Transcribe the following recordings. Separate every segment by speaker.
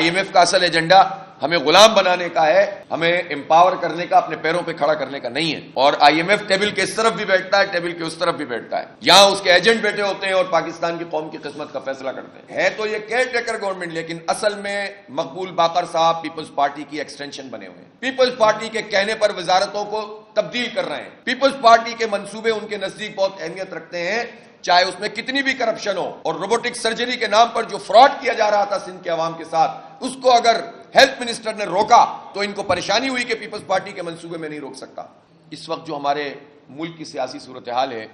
Speaker 1: آئی M F کا اصل agenda ہمیں غلام بنانے کا ہے، ہمیں امپاور کرنے کا، اپنے پیروں پہ کھڑا کرنے کا نہیں ہے. اور آئی ایم ایف ٹیبل کے اس طرف بھی بیٹھتا ہے، ٹیبل کے اس طرف بھی بیٹھتا ہے. یہاں اس کے ایجنٹ بیٹھے ہوتے ہیں اور پاکستان کی قوم کی قسمت کا فیصلہ کرتے ہیں. ہے تو یہ کیئر ٹیکر گورنمنٹ، لیکن اصل میں مقبول باقر صاحب پیپلز پارٹی کی ایکسٹینشن بنے ہوئے ہیں. پیپلز پارٹی کے کہنے پر وزارتوں کو تبدیل کر رہے ہیں. پیپلز پارٹی کے منصوبے ان کے نزدیک بہت اہمیت رکھتے ہیں، چاہے اس میں کتنی بھی کرپشن ہو. اور روبوٹک سرجری کے نام پر جو فراڈ کیا جا رہا تھا سندھ کے عوام کے ساتھ، اس کو اگر ہیلتھ منسٹر نے روکا تو ان کو پریشانی ہوئی کہ پیپلز پارٹی کے منصوبے میں نہیں روک سکتا. اس وقت جو ہمارے ملک کی سیاسی صورتحال ہے،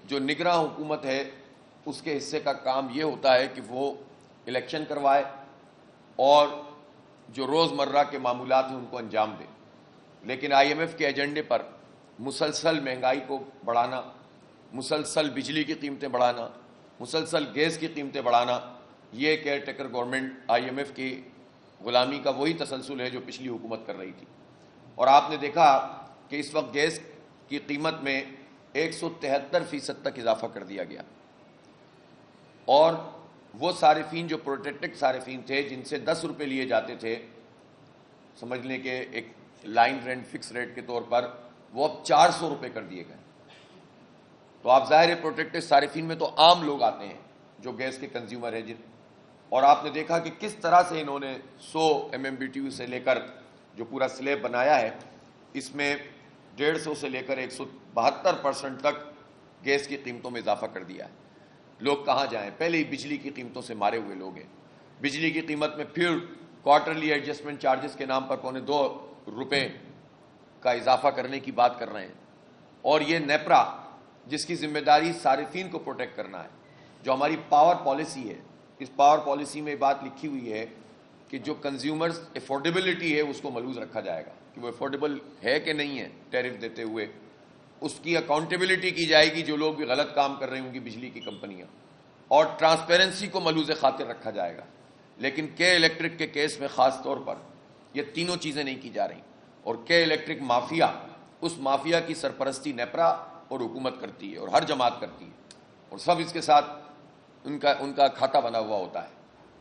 Speaker 1: جو نگراں حکومت ہے، اس کے حصے کا کام یہ ہوتا ہے کہ وہ الیکشن کروائے اور جو روزمرہ کے معمولات ہیں ان کو انجام دے. لیکن آئی ایم ایف کے ایجنڈے پر مسلسل مہنگائی کو بڑھانا، مسلسل بجلی کی قیمتیں بڑھانا، مسلسل گیس کی قیمتیں بڑھانا، یہ caretaker government I M F کی غلامی کا وہی تسلسل ہے جو پچھلی حکومت کر رہی تھی. اور آپ نے دیکھا کہ اس وقت گیس کی قیمت میں 173% تک اضافہ کر دیا گیا. اور وہ صارفین جو پروٹیکٹڈ صارفین تھے، جن سے 10 روپے لیے جاتے تھے، سمجھ لیں کہ ایک لائن رینٹ فکس ریٹ کے طور پر، وہ اب 400 روپے کر دیے گئے. تو آپ ظاہر پروٹیکٹڈ صارفین میں تو عام لوگ آتے ہیں جو گیس کے کنزیومر ہیں. اور آپ نے دیکھا کہ کس طرح سے انہوں نے 100 MMBTU سے لے کر جو پورا سلیب بنایا ہے، اس میں 150 سے لے کر 172% تک گیس کی قیمتوں میں اضافہ کر دیا ہے. لوگ کہاں جائیں؟ پہلے ہی بجلی کی قیمتوں سے مارے ہوئے لوگ ہیں. بجلی کی قیمت میں پھر کوارٹرلی ایڈجسٹمنٹ چارجز کے نام پر 2.25 روپے کا اضافہ کرنے کی بات کر رہے ہیں. اور یہ نیپرا جس کی ذمہ داری صارفین کو پروٹیکٹ کرنا ہے، جو ہماری پاور پالیسی ہے، اس پاور پالیسی میں بات لکھی ہوئی ہے کہ جو کنزیومرز افورڈیبلٹی ہے اس کو ملحوظ رکھا جائے گا کہ وہ افورڈیبل ہے کہ نہیں ہے. ٹیرف دیتے ہوئے اس کی اکاؤنٹیبلٹی کی جائے گی، جو لوگ بھی غلط کام کر رہے ہیں ان کی بجلی کی کمپنیاں، اور ٹرانسپیرنسی کو ملحوظ خاطر رکھا جائے گا. لیکن کے الیکٹرک کے کیس میں خاص طور پر یہ تینوں چیزیں نہیں کی جا رہی. اور کے الیکٹرک مافیا، اس مافیا کی سرپرستی نیپرا اور حکومت کرتی ہے اور ہر جماعت کرتی ہے، اور سب اس کے ساتھ ان کا کھاتا بنا ہوا ہوتا ہے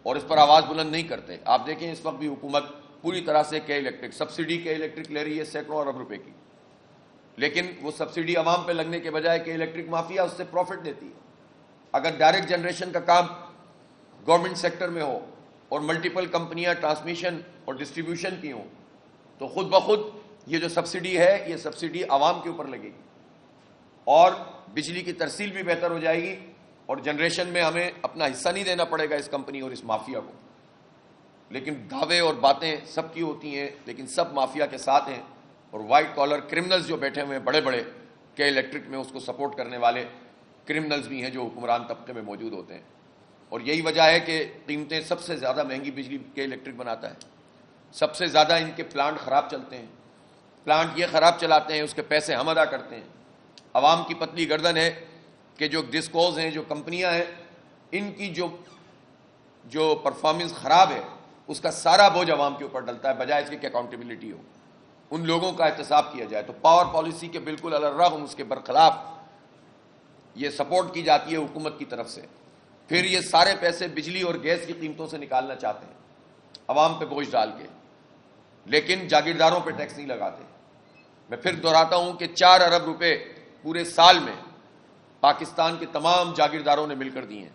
Speaker 1: اور اس پر آواز بلند نہیں کرتے. آپ دیکھیں اس وقت بھی حکومت پوری طرح سے کے الیکٹرک سبسڈی کے الیکٹرک لے رہی ہے سینکڑوں ارب روپے کی، لیکن وہ سبسڈی عوام پہ لگنے کے بجائے کہ الیکٹرک مافیا اس سے پروفٹ دیتی ہے. اگر ڈائریکٹ جنریشن کا کام گورنمنٹ سیکٹر میں ہو اور ملٹیپل کمپنیاں ٹرانسمیشن اور ڈسٹریبیوشن کی ہوں، تو خود بخود یہ جو سبسڈی ہے، یہ سبسڈی عوام کے اوپر لگے گی اور بجلی کی ترسیل بھی بہتر ہو جائے گی، اور جنریشن میں ہمیں اپنا حصہ نہیں دینا پڑے گا اس کمپنی اور اس مافیا کو. لیکن دعوے اور باتیں سب کی ہوتی ہیں، لیکن سب مافیا کے ساتھ ہیں. اور وائٹ کالر کرمنلز جو بیٹھے ہوئے ہیں بڑے بڑے کے الیکٹرک میں، اس کو سپورٹ کرنے والے کرمنلز بھی ہیں جو حکمران طبقے میں موجود ہوتے ہیں. اور یہی وجہ ہے کہ قیمتیں سب سے زیادہ مہنگی بجلی کے الیکٹرک بناتا ہے. سب سے زیادہ ان کے پلانٹ خراب چلتے ہیں. پلانٹ یہ خراب چلاتے ہیں، اس کے پیسے ہم ادا کرتے ہیں. عوام کی پتلی گردن ہے کہ جو ڈسکوز ہیں، جو کمپنیاں ہیں، ان کی جو پرفارمنس خراب ہے، اس کا سارا بوجھ عوام کے اوپر ڈلتا ہے، بجائے اس کی کہ اکاؤنٹیبلٹی ہو، ان لوگوں کا احتساب کیا جائے. تو پاور پالیسی کے بالکل علی الرغم اس کے برخلاف یہ سپورٹ کی جاتی ہے حکومت کی طرف سے. پھر یہ سارے پیسے بجلی اور گیس کی قیمتوں سے نکالنا چاہتے ہیں عوام پہ بوجھ ڈال کے، لیکن جاگیرداروں پہ ٹیکس نہیں لگاتے. میں پھر دہراتا ہوں کہ 4 ارب روپے پورے سال میں پاکستان کے تمام جاگیرداروں نے مل کر دیے ہیں،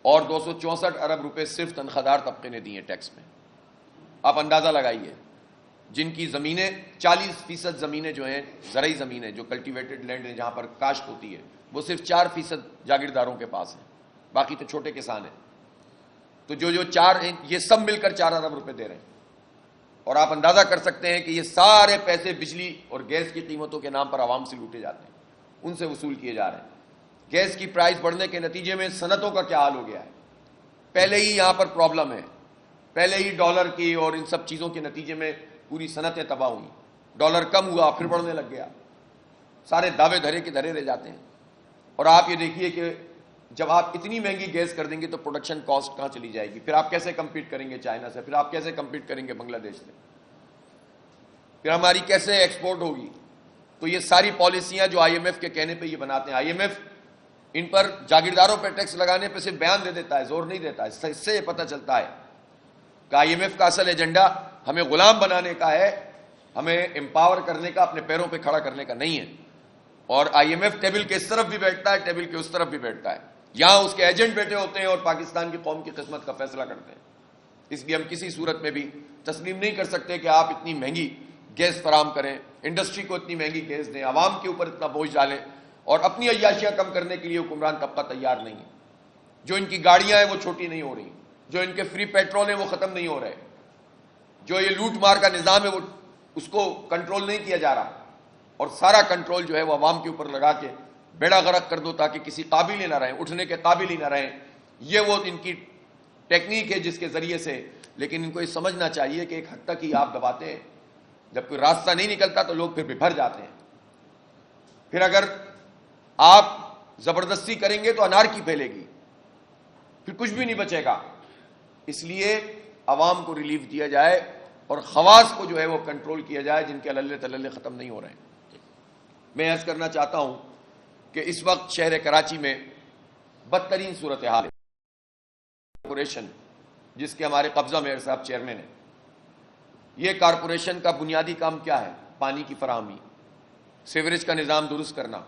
Speaker 1: اور 264 ارب روپے صرف تنخواہ دار طبقے نے دیے ہیں ٹیکس میں. آپ اندازہ لگائیے، جن کی زمینیں 40% زمینیں جو ہیں زرعی زمینیں، جو کلٹیویٹڈ لینڈ ہیں جہاں پر کاشت ہوتی ہے، وہ صرف 4% جاگیرداروں کے پاس ہیں، باقی تو چھوٹے کسان ہیں. تو جو 4 ہیں یہ سب مل کر 4 ارب روپے دے رہے ہیں. اور آپ اندازہ کر سکتے ہیں کہ یہ سارے پیسے بجلی اور گیس کی قیمتوں کے نام پر عوام سے لوٹے جاتے ہیں، ان سے وصول کیے جا رہے ہیں. گیس کی پرائس بڑھنے کے نتیجے میں صنعتوں کا کیا حال ہو گیا ہے. پہلے ہی یہاں پر پرابلم ہے، پہلے ہی ڈالر کی اور ان سب چیزوں کے نتیجے میں پوری صنعتیں تباہ ہوئی. ڈالر کم ہوا پھر بڑھنے لگ گیا، سارے دعوے دھرے کے دھرے رہ جاتے ہیں. اور آپ یہ دیکھیے کہ جب آپ اتنی مہنگی گیس کر دیں گے تو پروڈکشن کاسٹ کہاں چلی جائے گی؟ پھر آپ کیسے کمپیٹ کریں گے چائنا سے؟ پھر آپ کیسے کمپیٹ کریں گے بنگلہ دیش سے؟ پھر ہماری کیسے ایکسپورٹ ہوگی؟ تو یہ ساری پالیسیاں جو آئی ایم ایف کے کہنے پہ یہ بناتے ہیں، آئی ایم ایف ان پر جاگیرداروں پہ ٹیکس لگانے پہ صرف بیان دے دیتا ہے، زور نہیں دیتا ہے. اس سے یہ پتہ چلتا ہے کہ IMF کا اصل ایجنڈا ہمیں غلام بنانے کا ہے، ہمیں امپاور کرنے کا، اپنے پیروں پہ کھڑا کرنے کا نہیں ہے۔ اور IMF ٹیبل کے اس طرف بھی بیٹھتا ہے، ٹیبل کے اس طرف بھی بیٹھتا ہے، یہاں اس کے ایجنٹ بیٹھے ہوتے ہیں اور پاکستان کی قوم کی قسمت کا فیصلہ کرتے ہیں۔ اس لیے ہم کسی صورت میں بھی تسلیم نہیں کر سکتے کہ آپ اتنی مہنگی گیس فراہم کریں، انڈسٹری کو اتنی مہنگی گیس دیں، عوام کے اوپر اتنا بوجھ ڈالیں، اور اپنی عیاشیاں کم کرنے کے لیے حکمران طبقہ تیار نہیں ہے۔ جو ان کی گاڑیاں ہیں وہ چھوٹی نہیں ہو رہی، جو ان کے فری پیٹرول ہیں وہ ختم نہیں ہو رہے، جو یہ لوٹ مار کا نظام ہے وہ اس کو کنٹرول نہیں کیا جا رہا، اور سارا کنٹرول جو ہے وہ عوام کے اوپر لگا کے بیڑا غرق کر دو تاکہ کسی قابل ہی نہ رہیں، اٹھنے کے قابل ہی نہ رہیں۔ یہ وہ ان کی ٹیکنیک ہے جس کے ذریعے سے، لیکن ان کو یہ سمجھنا چاہیے کہ ایک حد تک ہی آپ دباتے ہیں، جب کوئی راستہ نہیں نکلتا تو لوگ پھر بھر جاتے ہیں۔ پھر اگر آپ زبردستی کریں گے تو انارکی پھیلے گی، پھر کچھ بھی نہیں بچے گا۔ اس لیے عوام کو ریلیف دیا جائے اور خواص کو جو ہے وہ کنٹرول کیا جائے جن کے اللہ تللے ختم نہیں ہو رہے ہیں۔ میں عرض کرنا چاہتا ہوں کہ اس وقت شہر کراچی میں بدترین صورتحال ہے۔ کارپوریشن جس کے ہمارے قبضہ میئر صاحب چیئرمین ہیں، یہ کارپوریشن کا بنیادی کام کیا ہے؟ پانی کی فراہمی، سیوریج کا نظام درست کرنا۔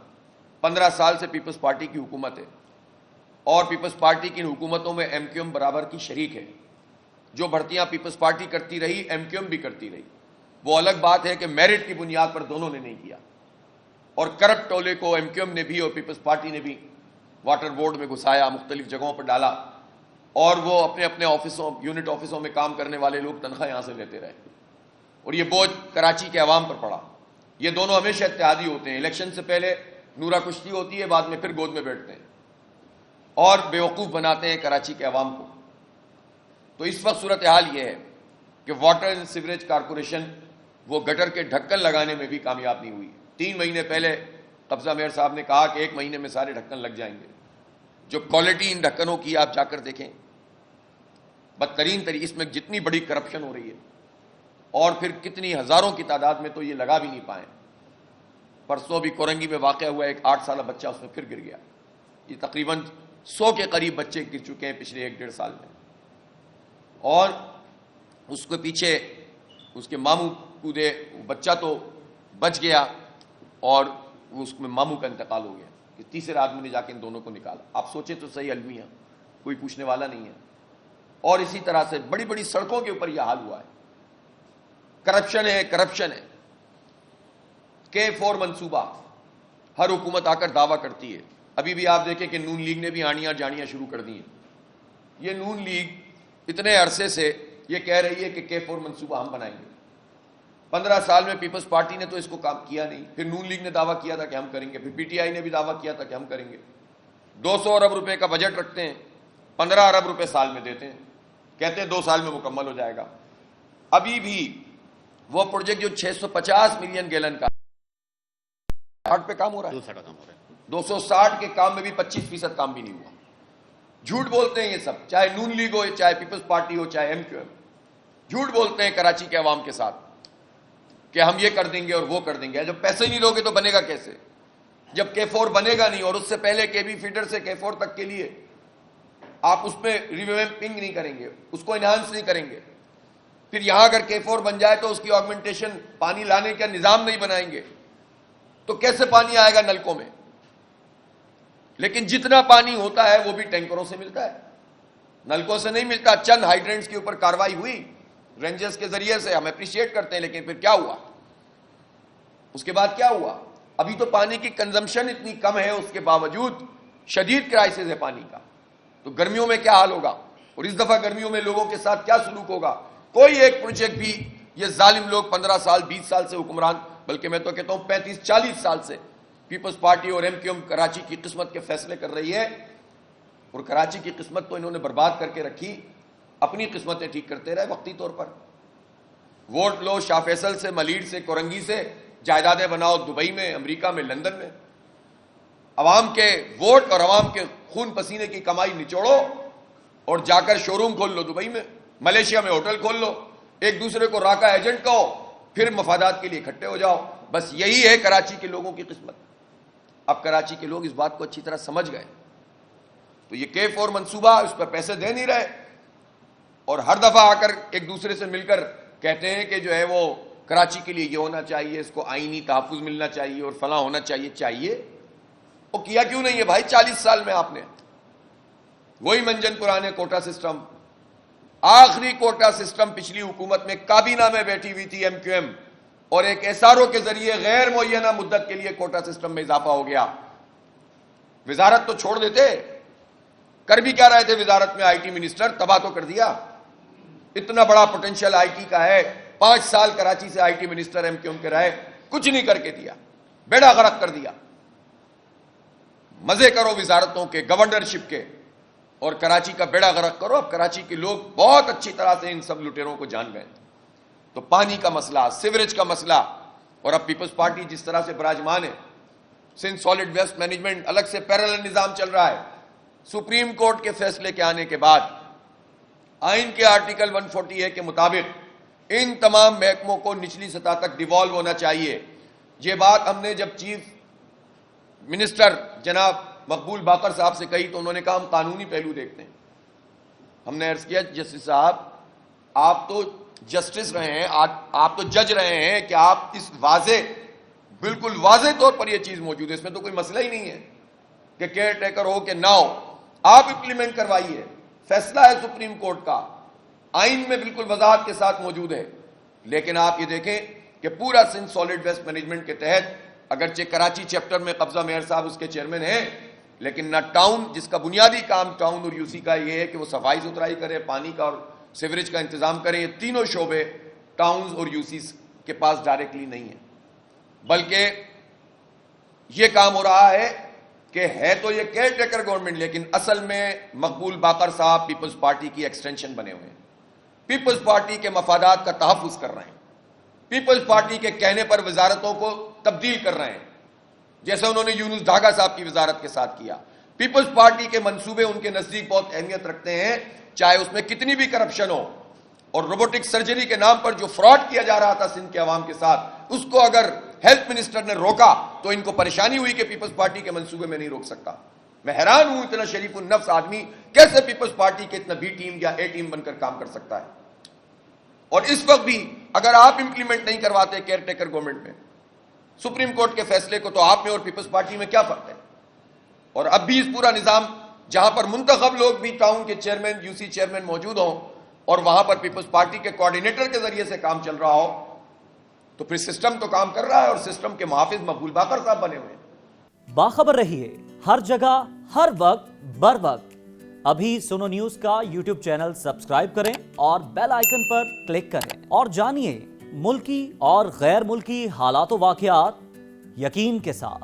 Speaker 1: 15 سال سے پیپلز پارٹی کی حکومت ہے، اور پیپلز پارٹی کی حکومتوں میں MQM برابر کی شریک ہے۔ جو بھرتیاں پیپلز پارٹی کرتی رہی MQM بھی کرتی رہی۔ وہ الگ بات ہے کہ میرٹ کی بنیاد پر دونوں نے نہیں کیا، اور کرپٹ ٹولے کو MQM نے بھی اور پیپلز پارٹی نے بھی واٹر بورڈ میں گھسایا، مختلف جگہوں پر ڈالا، اور وہ اپنے اپنے آفسوں یونٹ آفسوں میں کام کرنے والے لوگ تنخواہ یہاں سے لیتے رہے، اور یہ بوجھ کراچی کے عوام پر پڑا۔ یہ دونوں ہمیشہ اتحادی ہوتے ہیں، الیکشن سے پہلے نورا کشتی ہوتی ہے، بعد میں پھر گود میں بیٹھتے ہیں اور بیوقوف بناتے ہیں کراچی کے عوام کو۔ تو اس وقت صورتحال یہ ہے کہ واٹر اینڈ سیوریج کارپوریشن وہ گٹر کے ڈھکن لگانے میں بھی کامیاب نہیں ہوئی۔ 3 مہینے پہلے قبضہ میئر صاحب نے کہا کہ 1 مہینے میں سارے ڈھکن لگ جائیں گے۔ جو کوالٹی ان ڈھکنوں کی آپ جا کر دیکھیں، بدترین طریقے، اس میں جتنی بڑی کرپشن ہو رہی ہے، اور پھر کتنی ہزاروں کی تعداد میں تو یہ لگا بھی نہیں پائے۔ پرسوں بھی کورنگی میں واقع ہوا، ایک 8 سالہ بچہ اس میں پھر گر گیا۔ یہ تقریباً 100 کے قریب بچے گر چکے ہیں پچھلے 1-1.5 سال میں، اور اس کے پیچھے اس کے ماموں کودے، بچہ تو بچ گیا اور اس میں ماموں کا انتقال ہو گیا کہ تیسرے آدمی نے جا کے ان دونوں کو نکالا۔ آپ سوچیں تو صحیح، المیہ کوئی پوچھنے والا نہیں ہے۔ اور اسی طرح سے بڑی بڑی سڑکوں کے اوپر یہ حال ہوا ہے۔ کرپشن ہے، کرپشن ہے۔ K4 منصوبہ ہر حکومت آ کر دعویٰ کرتی ہے۔ ابھی بھی آپ دیکھیں کہ نون لیگ نے بھی آنیاں جانیاں شروع کر دی ہیں۔ یہ نون لیگ اتنے عرصے سے یہ کہہ رہی ہے کہ K4 منصوبہ ہم بنائیں گے۔ 15 سال میں پیپلز پارٹی نے تو اس کو کام کیا نہیں، پھر نون لیگ نے دعویٰ کیا تھا کہ ہم کریں گے، پھر PTI نے بھی دعویٰ کیا تھا کہ ہم کریں گے۔ 200 ارب روپے کا بجٹ رکھتے ہیں، 15 ارب روپے سال میں دیتے ہیں، کہتے ہیں 2 سال میں مکمل ہو جائے گا۔ ابھی بھی وہ پروجیکٹ جو 650 ملین گیلن کا 60 پہ کام ہو رہا ہے، 260 کے کام میں بھی 25% کام بھی نہیں ہوا۔ جھوٹ بولتے ہیں یہ سب، چاہے نون لیگ ہو، چاہے پیپلز پارٹی ہو، چاہے MQM، جھوٹ بولتے ہیں کراچی کے عوام کے ساتھ کہ ہم یہ کر دیں گے اور وہ کر دیں گے۔ جب پیسے نہیں لوگے تو بنے گا کیسے؟ جب K4 بنے گا نہیں، اور اس سے پہلے KB فیڈر سے K4 تک کے لیے آپ اس میں ریویمپنگ نہیں کریں گے، اس کو انہانس نہیں کریں گے، پھر یہاں اگر K4 بن جائے تو اس کی آگمنٹیشن، پانی لانے کا نظام نہیں بنائیں گے تو کیسے پانی آئے گا نلکوں میں؟ لیکن جتنا پانی ہوتا ہے وہ بھی ٹینکروں سے ملتا ہے، نلکوں سے نہیں ملتا۔ چند ہائیڈرنٹس کے اوپر کاروائی ہوئی رینجرز کے ذریعے سے، ہم اپریشیٹ کرتے ہیں، لیکن پھر کیا ہوا؟ اس کے بعد کیا ہوا؟ ابھی تو پانی کی کنزمپشن اتنی کم ہے، اس کے باوجود شدید کرائسس ہے پانی کا۔ تو گرمیوں میں کیا حال ہوگا، اور اس دفعہ گرمیوں میں لوگوں کے ساتھ کیا سلوک ہوگا؟ کوئی ایک پروجیکٹ بھی یہ ظالم لوگ 15 سال 20 سال سے حکمران، بلکہ میں تو کہتا ہوں 35-40 سال سے پیپلز پارٹی اور MQM کراچی کی قسمت کے فیصلے کر رہی ہے، اور کراچی کی قسمت تو انہوں نے برباد کر کے رکھی، اپنی قسمتیں ٹھیک کرتے رہے وقتی طور پر۔ ووٹ لو شاہ فیصل سے، ملیڈ سے، کورنگی سے، جائیدادیں بناؤ دبئی میں، امریکہ میں، لندن میں، عوام کے ووٹ اور عوام کے خون پسینے کی کمائی نچوڑو اور جا کر شو روم کھول لو دبئی میں، ملیشیا میں ہوٹل کھول لو، ایک دوسرے کو راکا ایجنٹ کہو، پھر مفادات کے لیے اکٹھے ہو جاؤ۔ بس یہی ہے کراچی کے لوگوں کی قسمت۔ اب کراچی کے لوگ اس بات کو اچھی طرح سمجھ گئے، تو یہ K4 منصوبہ اس پر پیسے دے نہیں رہے، اور ہر دفعہ آ کر ایک دوسرے سے مل کر کہتے ہیں کہ جو ہے وہ کراچی کے لیے یہ ہونا چاہیے, اس کو آئینی تحفظ ملنا چاہیے اور فلاں ہونا چاہیے. وہ کیا کیوں نہیں ہے بھائی 40 سال میں آپ نے؟ وہی منجن پرانے کوٹا سسٹم, آخری کوٹا سسٹم پچھلی حکومت میں کابینہ میں بیٹھی ہوئی تھی ایم کیو ایم, اور ایک ایس آر او کے ذریعے غیر معینہ مدت کے لیے کوٹا سسٹم میں اضافہ ہو گیا. وزارت تو چھوڑ دیتے, کر بھی کیا رہے تھے وزارت میں؟ آئی ٹی منسٹر, تباہ تو کر دیا. اتنا بڑا پوٹینشیل آئی ٹی کا ہے, 5 سال کراچی سے I T minister M Q M کے رہے, کچھ نہیں کر کے دیا, بیڑا غرق کر دیا. مزے کرو وزارتوں کے, گورنرشپ کے, اور کراچی کا بیڑا غرق کرو. اب کراچی کے لوگ بہت اچھی طرح سے ان سب لٹیروں کو جان گئے. تو پانی کا مسئلہ, سیوریج کا مسئلہ, اور اب پیپلز پارٹی جس طرح سے براجمان ہے, سندھ سالڈ ویسٹ مینجمنٹ الگ سے پیرلل نظام چل رہا ہے. سپریم کورٹ کے فیصلے کے آنے کے بعد آئین کے آرٹیکل 140A کے مطابق ان تمام محکموں کو نچلی سطح تک ڈیوالو ہونا چاہیے. یہ بات ہم نے جب چیف منسٹر جناب مقبول باقر صاحب سے کہی تو انہوں نے کہا ہم قانونی پہلو دیکھتے ہیں. ہم نے عرض کیا جسٹس صاحب آپ تو جسٹس رہے ہیں, آپ تو جج رہے ہیں کہ آپ اس واضح, بالکل واضح طور پر یہ چیز موجود ہے, اس میں تو کوئی مسئلہ ہی نہیں ہے کہ کیئر ٹیکر ہو کہ نہ ہو, آپ امپلیمنٹ کروائیے. فیصلہ ہے سپریم کورٹ کا, آئین میں بالکل وضاحت کے ساتھ موجود ہے. لیکن آپ یہ دیکھیں کہ پورا سندھ سالڈ ویسٹ مینجمنٹ کے تحت, اگرچہ کراچی چیپٹر میں قبضہ میئر صاحب اس کے چیئرمین ہیں, لیکن نہ ٹاؤن, جس کا بنیادی کام ٹاؤن اور یو سی کا یہ ہے کہ وہ صفائی ستھرائی کرے, پانی کا اور سیوریج کا انتظام کریں, یہ تینوں شعبے ٹاؤنز اور یو سیز کے پاس ڈائریکٹلی نہیں ہیں. بلکہ یہ کام ہو رہا ہے کہ ہے تو یہ کیئر ٹیکر گورنمنٹ, لیکن اصل میں مقبول باقر صاحب پیپلز پارٹی کی ایکسٹینشن بنے ہوئے ہیں, پیپلز پارٹی کے مفادات کا تحفظ کر رہے ہیں, پیپلز پارٹی کے کہنے پر وزارتوں کو تبدیل کر رہے ہیں, جیسے انہوں نے یونس ڈھاگا صاحب کی وزارت کے ساتھ کیا. پیپلز پارٹی کے منصوبے ان کے نزدیک بہت اہمیت رکھتے ہیں, چاہے اس میں کتنی بھی کرپشن ہو. اور روبوٹک سرجری کے نام پر جو فراڈ کیا جا رہا تھا سندھ کے عوام کے ساتھ, اس کو اگر ہیلتھ منسٹر نے روکا تو ان کو پریشانی ہوئی کہ پیپلز پارٹی کے منصوبے میں نہیں روک سکتا. میں حیران ہوں اتنا شریف النفس آدمی کیسے پیپلز پارٹی کے اتنا بی ٹیم یا اے ٹیم بن کر کام کر سکتا ہے. اور اس وقت بھی اگر آپ امپلیمنٹ نہیں کرواتے کیئر ٹیکر گورنمنٹ میں سپریم کورٹ کے فیصلے کو, تو آپ میں اور پیپلز پارٹی میں کیا فرق ہے؟ اور اب بھی اس پورا نظام جہاں پر منتخب لوگ بھی ٹاؤن کے چیئرمین, یو سی چیئرمین موجود ہوں, اور وہاں پر پیپلز پارٹی کے کوارڈینیٹر کے ذریعے سے کام چل رہا ہو, تو پھر سسٹم تو کام کر رہا ہے, اور سسٹم کے محافظ مقبول باقر صاحب بنے ہوئے ہیں.
Speaker 2: باخبر رہیے ہر جگہ ہر وقت بر وقت. ابھی سنو نیوز کا یوٹیوب چینل سبسکرائب کریں اور بیل آئیکن پر کلک کریں, اور جانیے ملکی اور غیر ملکی حالات و واقعات یقین کے ساتھ.